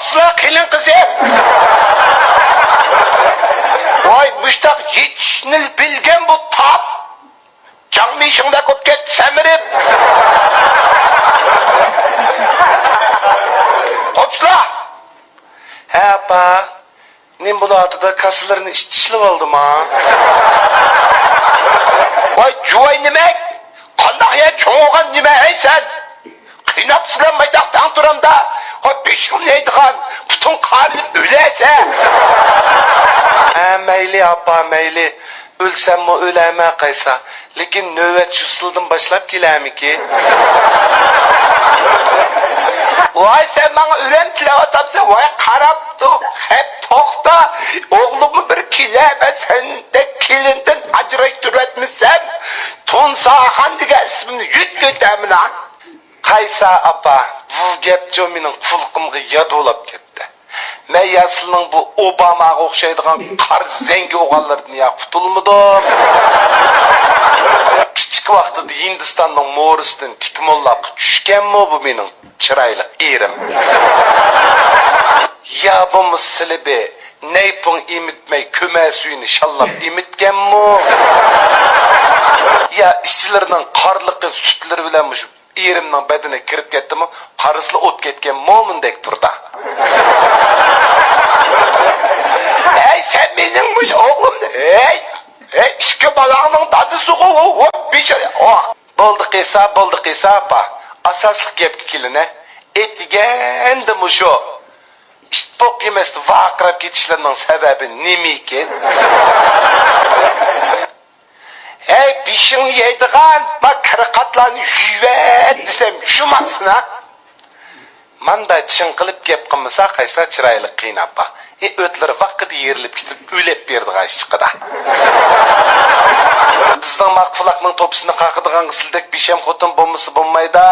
Kopsla kılın kızı. Vay müştak yetişinil bilgen bu tap. Canlı işinde kopket semirip. Kopsla. He apa. Nim bu atıda kasılarını iştişlik oldum ha. Vay cuvay nimek. Kandak ya çoğuğan nime hey sen. Kıynap sılanmaydak duramda. O beşim neydiğen bütün karnım ölese. He meyli apa meyli. Ölsem mi öleme kaysa. Lekin növet şu sıldım başlap gelemi ki. Vay sen bana ölem tilavatapsın. Vay karaptı. Hep tokta. Oğlumu bir kileme sen de kilinden acırayıp etmişsem. Tonsa Han diye ismini yüt götemin ha. Kaysa apa. Bu gep jominin kulkımgı yad olap ketdi. Men yasılının bu Obamaga okşaydıgan kar zengi oğallardan ya kutulmadım. Kichik vaqtida Hindistanның mo'risidan tikmollab tushganmi bu mening chiroyli erim. Ya bu muslibi neypun imitmey köme suyunu şallab imitganmi? Ya işçilerinin qarliqi sütleri bilan shu erimning bedeniga kirib ketdimi? Qarisli o'tib ketgan mo'mindek turdi. Hey sen benim oğlum hey iki balağının dadısı o bir şey buldu kıysa apa asaslık gep kiline etigendi mu şu işte bok yemesi vakrap geçişlerinin sebebi neyken hey bişin yediğen bak kırıkatlarını yüvet desem şumasına manda çın kılıp gep kımısa kaysa çıraylı kıynapa ötleri vakit yerilip gidip ölep berdi aşkıda. Bizden makfulakның topusunu kakıdığan kısıldek bişem kotun bombusu bulmayda.